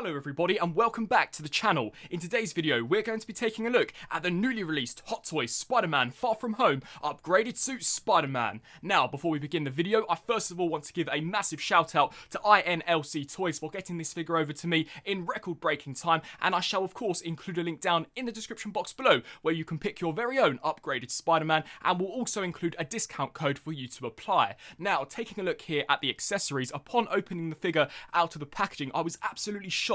Hello everybody and welcome back to the channel. In today's video we're going to be taking a look at the newly released Hot Toys Spider-Man Far From Home Upgraded Suit Spider-Man. Now before we begin the video I first of all want to give a massive shout out to INLC Toys for getting this figure over to me in record breaking time, and I shall of course include a link down in the description box below where you can pick your very own upgraded Spider-Man, and we'll also include a discount code for you to apply. Now taking a look here at the accessories, upon opening the figure out of the packaging I was absolutely shocked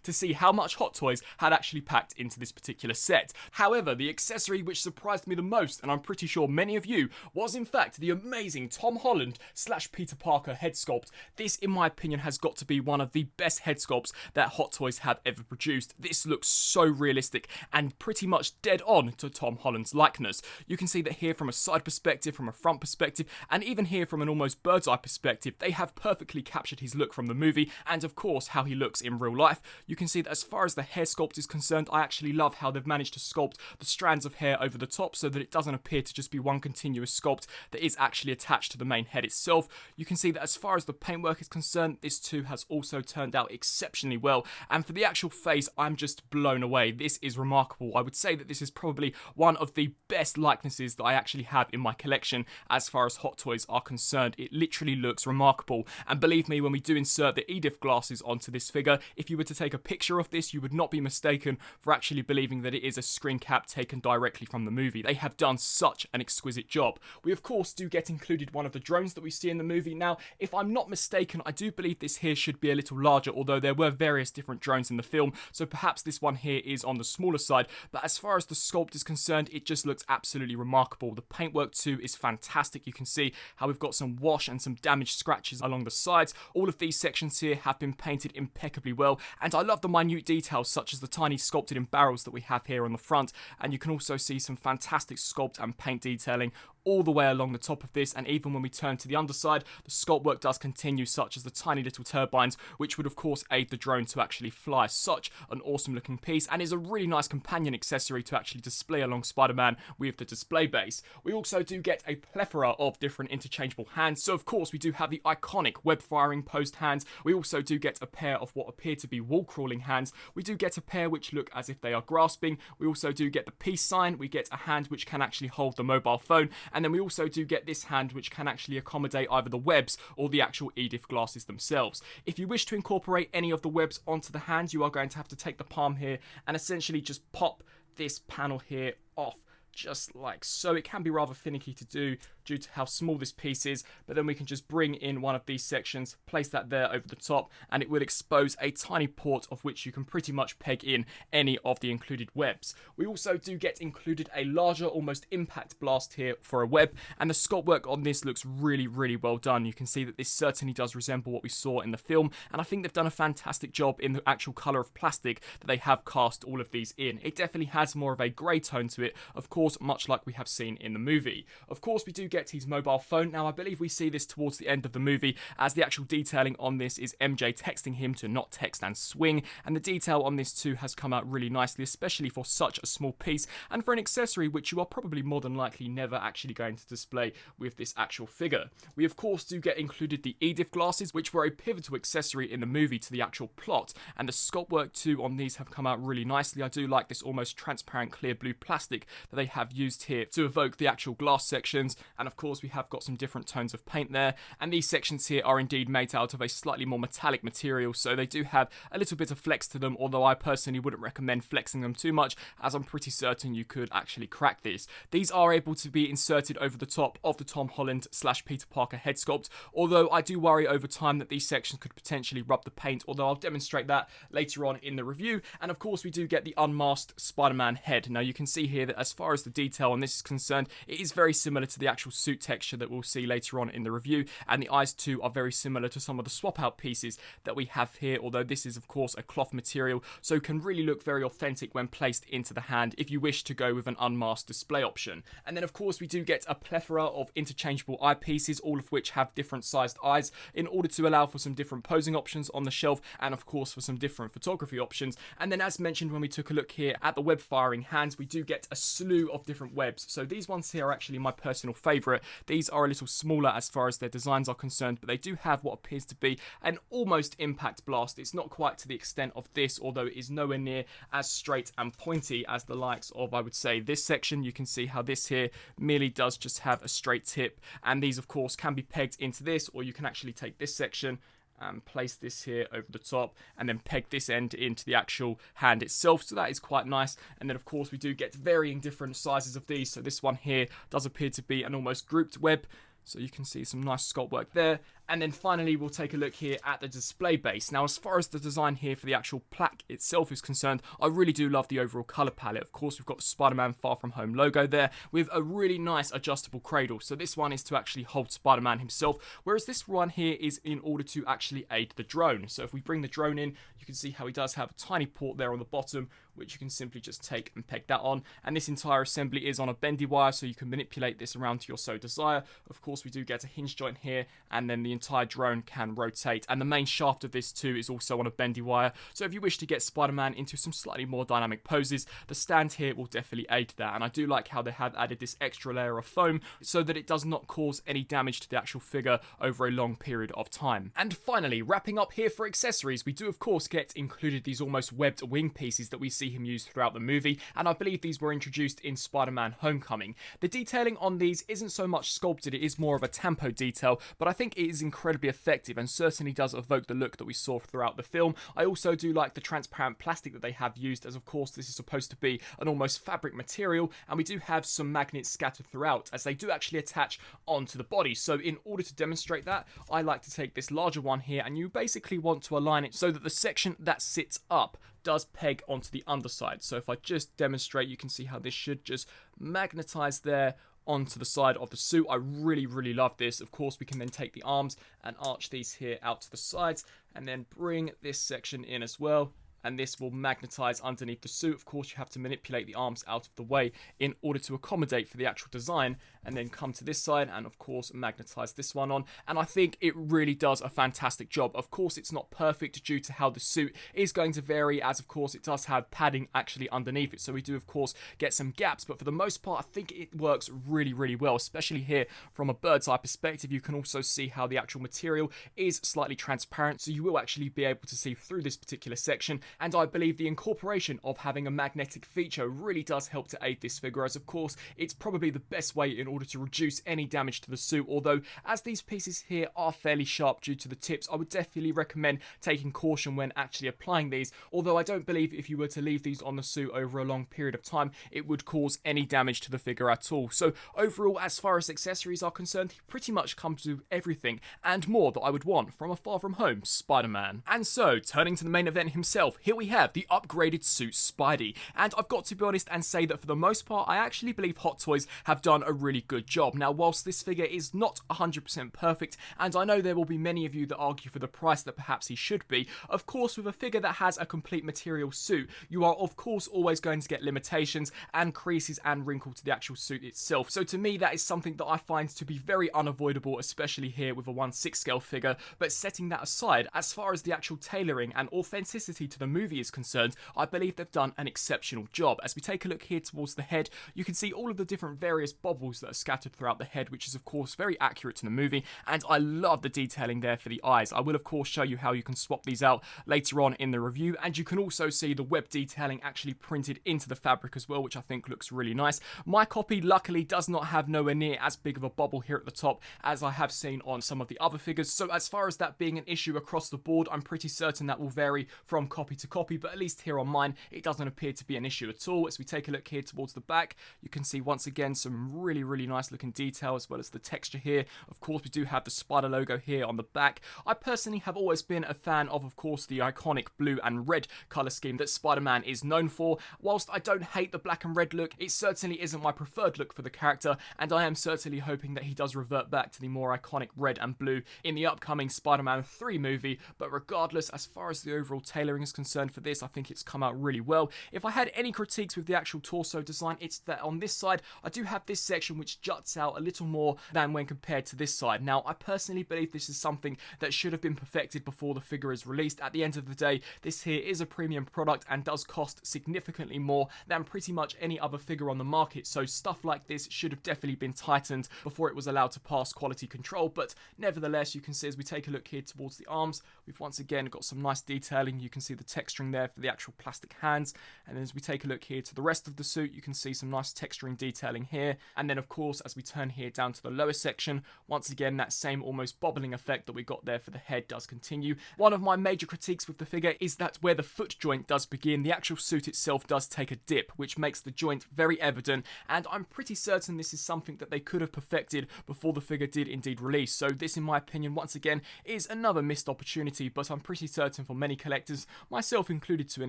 to see how much Hot Toys had actually packed into this particular set. However, the accessory which surprised me the most, and I'm pretty sure many of you, was in fact the amazing Tom Holland / Peter Parker head sculpt. This, in my opinion, has got to be one of the best head sculpts that Hot Toys have ever produced. This looks so realistic and pretty much dead on to Tom Holland's likeness. You can see that here from a side perspective, from a front perspective, and even here from an almost bird's eye perspective, they have perfectly captured his look from the movie, and of course how he looks in real life. You can see that as far as the hair sculpt is concerned, I actually love how they've managed to sculpt the strands of hair over the top so that it doesn't appear to just be one continuous sculpt that is actually attached to the main head itself. You can see that as far as the paintwork is concerned, this too has also turned out exceptionally well, and for the actual face, I'm just blown away. This is remarkable. I would say that this is probably one of the best likenesses that I actually have in my collection as far as Hot Toys are concerned. It literally looks remarkable, and believe me, when we do insert the EDIF glasses onto this figure, if you were to take a picture of this, you would not be mistaken for actually believing that it is a screen cap taken directly from the movie. They have done such an exquisite job. We of course do get included one of the drones that we see in the movie. Now, if I'm not mistaken, I do believe this here should be a little larger, although there were various different drones in the film, so perhaps this one here is on the smaller side, but as far as the sculpt is concerned, it just looks absolutely remarkable. The paintwork too is fantastic. You can see how we've got some wash and some damaged scratches along the sides. All of these sections here have been painted impeccably well, and I love the minute details such as the tiny sculpted in barrels that we have here on the front, and you can also see some fantastic sculpt and paint detailing all the way along the top of this, and even when we turn to the underside, the sculpt work does continue, such as the tiny little turbines, which would of course aid the drone to actually fly. Such an awesome looking piece, and is a really nice companion accessory to actually display along Spider-Man with the display base. We also do get a plethora of different interchangeable hands, so of course we do have the iconic web firing post hands. We also do get a pair of what appear to be wall crawling hands. We do get a pair which look as if they are grasping. We also do get the peace sign. We get a hand which can actually hold the mobile phone, and then we also do get this hand which can actually accommodate either the webs or the actual EDIF glasses themselves. If you wish to incorporate any of the webs onto the hand, you are going to have to take the palm here and essentially just pop this panel here off, just like so. It can be rather finicky to do due to how small this piece is, but then we can just bring in one of these sections, place that there over the top, and it will expose a tiny port of which you can pretty much peg in any of the included webs. We also do get included a larger, almost impact blast here for a web, and the sculpt work on this looks really well done. You can see that this certainly does resemble what we saw in the film, and I think they've done a fantastic job in the actual colour of plastic that they have cast all of these in. It definitely has more of a grey tone to it, of course, much like we have seen in the movie. Of course, we do get his mobile phone. Now, I believe we see this towards the end of the movie, as the actual detailing on this is MJ texting him to not text and swing, and the detail on this too has come out really nicely, especially for such a small piece, and for an accessory which you are probably more than likely never actually going to display with this actual figure. We of course do get included the EDIF glasses, which were a pivotal accessory in the movie to the actual plot, and the sculpt work too on these have come out really nicely. I do like this almost transparent clear blue plastic that they have used here to evoke the actual glass sections, and of course we have got some different tones of paint there, and these sections here are indeed made out of a slightly more metallic material, so they do have a little bit of flex to them, although I personally wouldn't recommend flexing them too much, as I'm pretty certain you could actually crack this. These are able to be inserted over the top of the Tom Holland / Peter Parker head sculpt, although I do worry over time that these sections could potentially rub the paint, although I'll demonstrate that later on in the review. And of course we do get the unmasked Spider-Man head. Now you can see here that as far as the detail on this is concerned, it is very similar to the actual suit texture that we'll see later on in the review, and the eyes too are very similar to some of the swap out pieces that we have here, although this is of course a cloth material, so can really look very authentic when placed into the hand if you wish to go with an unmasked display option. And then of course we do get a plethora of interchangeable eyepieces, all of which have different sized eyes in order to allow for some different posing options on the shelf, and of course for some different photography options. And then as mentioned when we took a look here at the web firing hands, we do get a slew of different webs. So these ones here are actually my personal favourite. These are a little smaller as far as their designs are concerned, but they do have what appears to be an almost impact blast. It's not quite to the extent of this, although it is nowhere near as straight and pointy as the likes of, I would say, this section. You can see how this here merely does just have a straight tip, and these of course can be pegged into this, or you can actually take this section and place this here over the top and then peg this end into the actual hand itself. So that is quite nice. And then of course we do get varying different sizes of these. So this one here does appear to be an almost grouped web, so you can see some nice sculpt work there. And then finally, we'll take a look here at the display base. Now, as far as the design here for the actual plaque itself is concerned, I really do love the overall colour palette. Of course, we've got the Spider-Man Far From Home logo there with a really nice adjustable cradle. So this one is to actually hold Spider-Man himself, whereas this one here is in order to actually aid the drone. So if we bring the drone in, you can see how he does have a tiny port there on the bottom, which you can simply just take and peg that on. And this entire assembly is on a bendy wire, so you can manipulate this around to your so desire. Of course, we do get a hinge joint here, and then the entire drone can rotate. And the main shaft of this too is also on a bendy wire. So if you wish to get Spider-Man into some slightly more dynamic poses, the stand here will definitely aid that. And I do like how they have added this extra layer of foam so that it does not cause any damage to the actual figure over a long period of time. And finally, wrapping up here for accessories, we do of course get included these almost webbed wing pieces that we see him use throughout the movie, and I believe these were introduced in Spider-Man Homecoming. The detailing on these isn't so much sculpted, it is more of a tempo detail, but I think it is incredibly effective and certainly does evoke the look that we saw throughout the film. I also do like the transparent plastic that they have used, as of course this is supposed to be an almost fabric material, and we do have some magnets scattered throughout as they do actually attach onto the body. So in order to demonstrate that, I like to take this larger one here, and you basically want to align it so that the section that sits up does peg onto the underside. So if I just demonstrate, you can see how this should just magnetize there onto the side of the suit. I really love this. Of course, we can then take the arms and arch these here out to the sides and then bring this section in as well, and this will magnetize underneath the suit. Of course, you have to manipulate the arms out of the way in order to accommodate for the actual design, and then come to this side and of course magnetize this one on, and I think it really does a fantastic job. Of course, it's not perfect due to how the suit is going to vary, as of course it does have padding actually underneath it, so we do of course get some gaps, but for the most part I think it works really well, especially here from a bird's eye perspective. You can also see how the actual material is slightly transparent, so you will actually be able to see through this particular section. And I believe the incorporation of having a magnetic feature really does help to aid this figure, as of course it's probably the best way in order to reduce any damage to the suit. Although as these pieces here are fairly sharp due to the tips, I would definitely recommend taking caution when actually applying these, although I don't believe if you were to leave these on the suit over a long period of time it would cause any damage to the figure at all. So overall, as far as accessories are concerned, he pretty much comes with everything and more that I would want from a Far From Home Spider-Man. And so turning to the main event himself, here we have the upgraded suit Spidey, and I've got to be honest and say that for the most part I actually believe Hot Toys have done a really good job. Now, whilst this figure is not 100% perfect, and I know there will be many of you that argue for the price that perhaps he should be, of course with a figure that has a complete material suit, you are of course always going to get limitations and creases and wrinkle to the actual suit itself. So to me that is something that I find to be very unavoidable, especially here with a 1/6 scale figure. But setting that aside, as far as the actual tailoring and authenticity to the movie is concerned, I believe they've done an exceptional job. As we take a look here towards the head, you can see all of the different various bobbles that are scattered throughout the head, which is of course very accurate to the movie, and I love the detailing there for the eyes. I will of course show you how you can swap these out later on in the review, and you can also see the web detailing actually printed into the fabric as well, which I think looks really nice. My copy luckily does not have nowhere near as big of a bobble here at the top as I have seen on some of the other figures, so as far as that being an issue across the board, I'm pretty certain that will vary from copy to copy, but at least here on mine it doesn't appear to be an issue at all. As we take a look here towards the back, you can see once again some really nice looking detail as well as the texture here. Of course we do have the spider logo here on the back. I personally have always been a fan of course the iconic blue and red colour scheme that Spider-Man is known for. Whilst I don't hate the black and red look, it certainly isn't my preferred look for the character, and I am certainly hoping that he does revert back to the more iconic red and blue in the upcoming Spider-Man 3 movie. But regardless, as far as the overall tailoring is concerned, concerned for this, I think it's come out really well. If I had any critiques with the actual torso design, it's that on this side, I do have this section which juts out a little more than when compared to this side. Now, I personally believe this is something that should have been perfected before the figure is released. At the end of the day, this here is a premium product and does cost significantly more than pretty much any other figure on the market, so stuff like this should have definitely been tightened before it was allowed to pass quality control. But nevertheless, you can see as we take a look here towards the arms, we've once again got some nice detailing. You can see the texturing there for the actual plastic hands, and then as we take a look here to the rest of the suit, you can see some nice texturing detailing here. And then of course, as we turn here down to the lower section, once again that same almost bobbling effect that we got there for the head does continue. One of my major critiques with the figure is that where the foot joint does begin, the actual suit itself does take a dip, which makes the joint very evident, and I'm pretty certain this is something that they could have perfected before the figure did indeed release. So this, in my opinion, once again is another missed opportunity, but I'm pretty certain for many collectors, myself included to an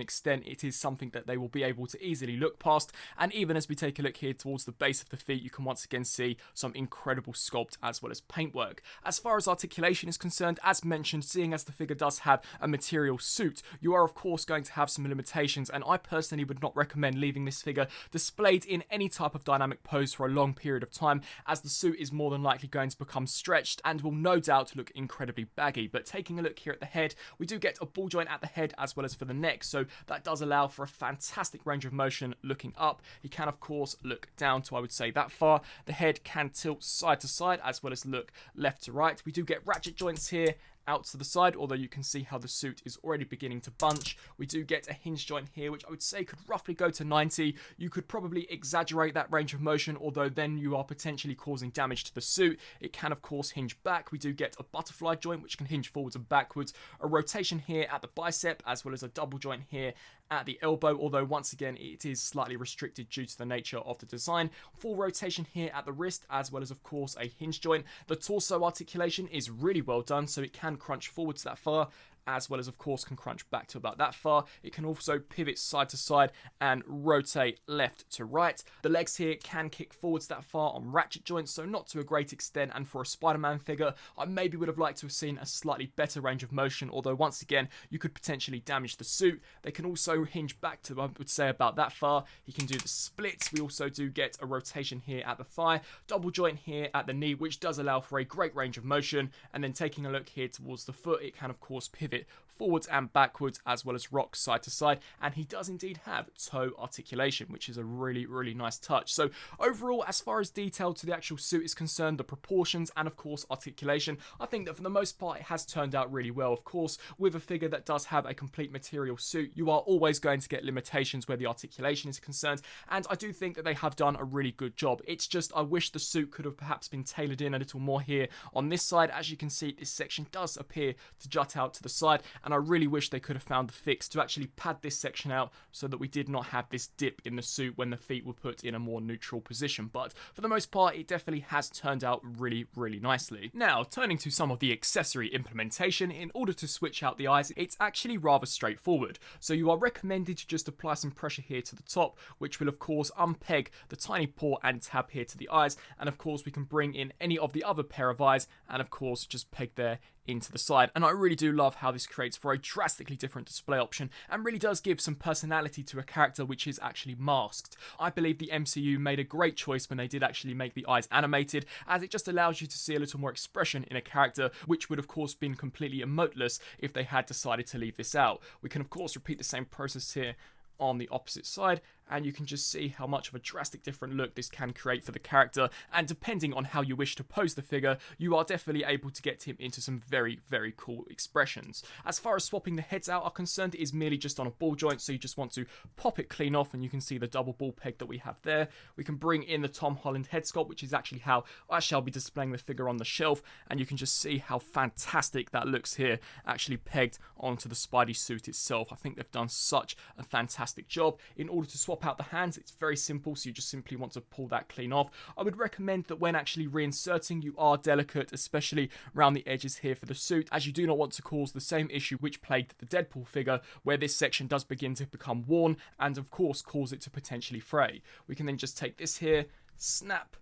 extent, it is something that they will be able to easily look past. And even as we take a look here towards the base of the feet, you can once again see some incredible sculpt as well as paintwork. As far as articulation is concerned, as mentioned, seeing as the figure does have a material suit, you are of course going to have some limitations, and I personally would not recommend leaving this figure displayed in any type of dynamic pose for a long period of time, as the suit is more than likely going to become stretched and will no doubt look incredibly baggy. But taking a look here at the head, we do get a ball joint at the head as well as for the neck, so that does allow for a fantastic range of motion looking up. You can of course look down to, I would say, that far. The head can tilt side to side as well as look left to right. We do get ratchet joints here out to the side, although you can see how the suit is already beginning to bunch. We do get a hinge joint here, which I would say could roughly go to 90. You could probably exaggerate that range of motion, although then you are potentially causing damage to the suit. It can of course hinge back. We do get a butterfly joint, which can hinge forwards and backwards, a rotation here at the bicep, as well as a double joint here at the elbow, although once again it is slightly restricted due to the nature of the design. Full rotation here at the wrist, as well as of course a hinge joint. The torso articulation is really well done, so it can crunch forwards that far, as well as of course can crunch back to about that far. It can also pivot side to side and rotate left to right. The legs here can kick forwards that far on ratchet joints, so not to a great extent, and for a Spider-Man figure I maybe would have liked to have seen a slightly better range of motion, although once again you could potentially damage the suit. They can also hinge back to, I would say, about that far. He can do the splits. We also do get a rotation here at the thigh, double joint here at the knee, which does allow for a great range of motion. And then taking a look here towards the foot, it can of course pivot forwards and backwards as well as rock side to side, and he does indeed have toe articulation, which is a really nice touch. So overall, as far as detail to the actual suit is concerned, the proportions and of course articulation, I think that for the most part it has turned out really well. Of course, with a figure that does have a complete material suit, you are always going to get limitations where the articulation is concerned, and I do think that they have done a really good job. It's just I wish the suit could have perhaps been tailored in a little more here on this side. As you can see, this section does appear to jut out to the side, and I really wish they could have found the fix to actually pad this section out so that we did not have this dip in the suit when the feet were put in a more neutral position. But for the most part, it definitely has turned out really nicely. Now, turning to some of the accessory implementation, in order to switch out the eyes, it's actually rather straightforward. So you are recommended to just apply some pressure here to the top, which will of course unpeg the tiny port and tab here to the eyes, and of course we can bring in any of the other pair of eyes and of course just peg there into the side. And I really do love how this creates for a drastically different display option and really does give some personality to a character which is actually masked. I believe the MCU made a great choice when they did actually make the eyes animated, as it just allows you to see a little more expression in a character, which would of course been completely emoteless if they had decided to leave this out. We can of course repeat the same process here on the opposite side, and you can just see how much of a drastic different look this can create for the character, and depending on how you wish to pose the figure, you are definitely able to get him into some very cool expressions. As far as swapping the heads out are concerned, it is merely just on a ball joint, so you just want to pop it clean off, and you can see the double ball peg that we have there. We can bring in the Tom Holland head sculpt, which is actually how I shall be displaying the figure on the shelf, and you can just see how fantastic that looks here, actually pegged onto the Spidey suit itself. I think they've done such a fantastic job. In order to swap out the hands, it's very simple, so you just simply want to pull that clean off. I would recommend that when actually reinserting, you are delicate, especially around the edges here for the suit, as you do not want to cause the same issue which plagued the Deadpool figure, where this section does begin to become worn and of course cause it to potentially fray. We can then just take this here, snap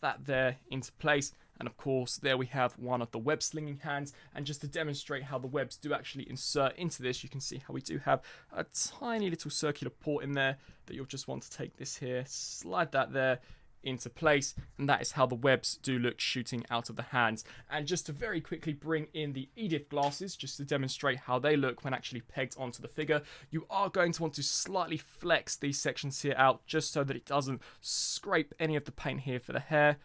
that there into place, And of course, there we have one of the web slinging hands. And just to demonstrate how the webs do actually insert into this, you can see how we do have a tiny little circular port in there that you'll just want to take this here, slide that there into place, and that is how the webs do look shooting out of the hands. And just to very quickly bring in the EDIF glasses, just to demonstrate how they look when actually pegged onto the figure, you are going to want to slightly flex these sections here out just so that it doesn't scrape any of the paint here for the hair.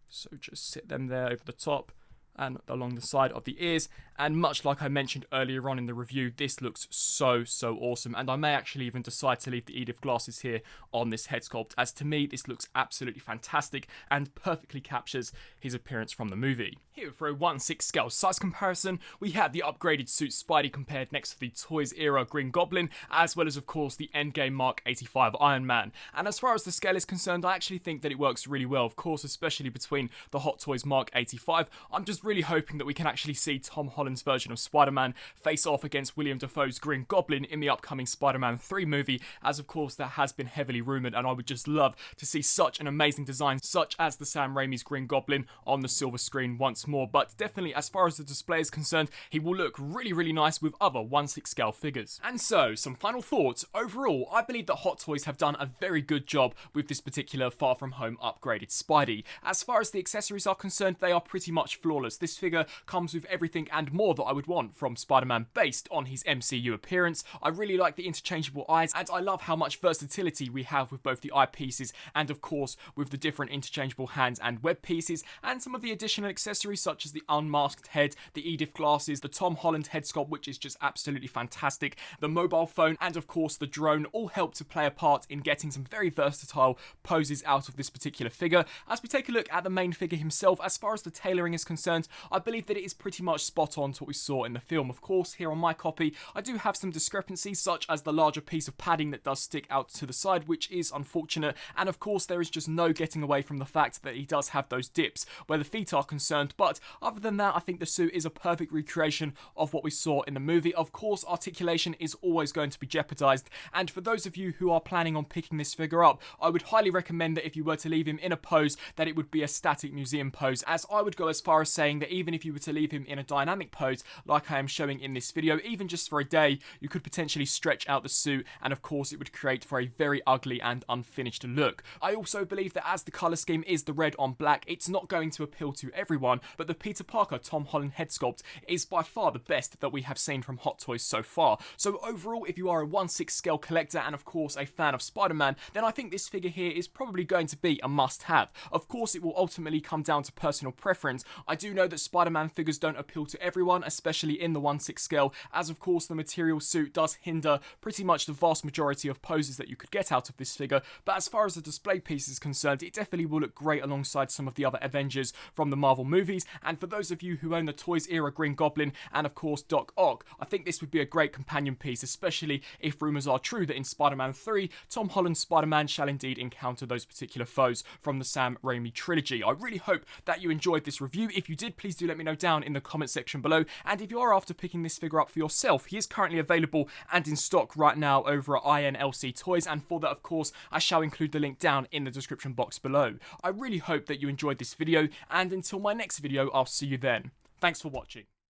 So just sit them there over the top and along the side of the ears. And much like I mentioned earlier on in the review, this looks so awesome, and I may actually even decide to leave the EDIF glasses here on this head sculpt, as to me this looks absolutely fantastic and perfectly captures his appearance from the movie. Here for a 1/6 scale size comparison, we have the upgraded suit Spidey compared next to the Toys era Green Goblin, as well as of course the Endgame Mark 85 Iron Man. And as far as the scale is concerned, I actually think that it works really well, of course, especially between the Hot Toys Mark 85. I'm just really hoping that we can actually see Tom Holland's version of Spider-Man face off against William Dafoe's Green Goblin in the upcoming Spider-Man 3 movie, as of course that has been heavily rumoured, and I would just love to see such an amazing design such as the Sam Raimi's Green Goblin on the silver screen once more. But definitely, as far as the display is concerned, he will look really nice with other 1/6 scale figures. And so, some final thoughts. Overall, I believe that Hot Toys have done a very good job with this particular Far From Home upgraded Spidey. As far as the accessories are concerned, they are pretty much flawless. This figure comes with everything and more that I would want from Spider-Man based on his MCU appearance. I really like the interchangeable eyes, and I love how much versatility we have with both the eyepieces and of course with the different interchangeable hands and web pieces, and some of the additional accessories such as the unmasked head, the EDIF glasses, the Tom Holland head sculpt, which is just absolutely fantastic, the mobile phone, and of course the drone all help to play a part in getting some very versatile poses out of this particular figure. As we take a look at the main figure himself, as far as the tailoring is concerned, I believe that it is pretty much spot on to what we saw in the film. Of course, here on my copy, I do have some discrepancies, such as the larger piece of padding that does stick out to the side, which is unfortunate, and of course there is just no getting away from the fact that he does have those dips where the feet are concerned. But other than that, I think the suit is a perfect recreation of what we saw in the movie. Of course, articulation is always going to be jeopardized, and for those of you who are planning on picking this figure up, I would highly recommend that if you were to leave him in a pose, that it would be a static museum pose, as I would go as far as saying that even if you were to leave him in a dynamic pose like I am showing in this video, even just for a day, you could potentially stretch out the suit, and of course it would create for a very ugly and unfinished look. I also believe that as the colour scheme is the red on black, it's not going to appeal to everyone, but the Peter Parker Tom Holland head sculpt is by far the best that we have seen from Hot Toys so far. So overall, if you are a 1/6 scale collector and of course a fan of Spider-Man, then I think this figure here is probably going to be a must-have. Of course, it will ultimately come down to personal preference. I do know that Spider-Man figures don't appeal to everyone, especially in the 1/6 scale, as of course the material suit does hinder pretty much the vast majority of poses that you could get out of this figure, but as far as the display piece is concerned, it definitely will look great alongside some of the other Avengers from the Marvel movies. And for those of you who own the Toys era Green Goblin and of course Doc Ock, I think this would be a great companion piece, especially if rumours are true that in Spider-Man 3, Tom Holland's Spider-Man shall indeed encounter those particular foes from the Sam Raimi trilogy. I really hope that you enjoyed this review. If you did, please do let me know down in the comment section below, and if you are after picking this figure up for yourself, he is currently available and in stock right now over at INLC Toys, and for that of course I shall include the link down in the description box below. I really hope that you enjoyed this video, and until my next video, I'll see you then. Thanks for watching.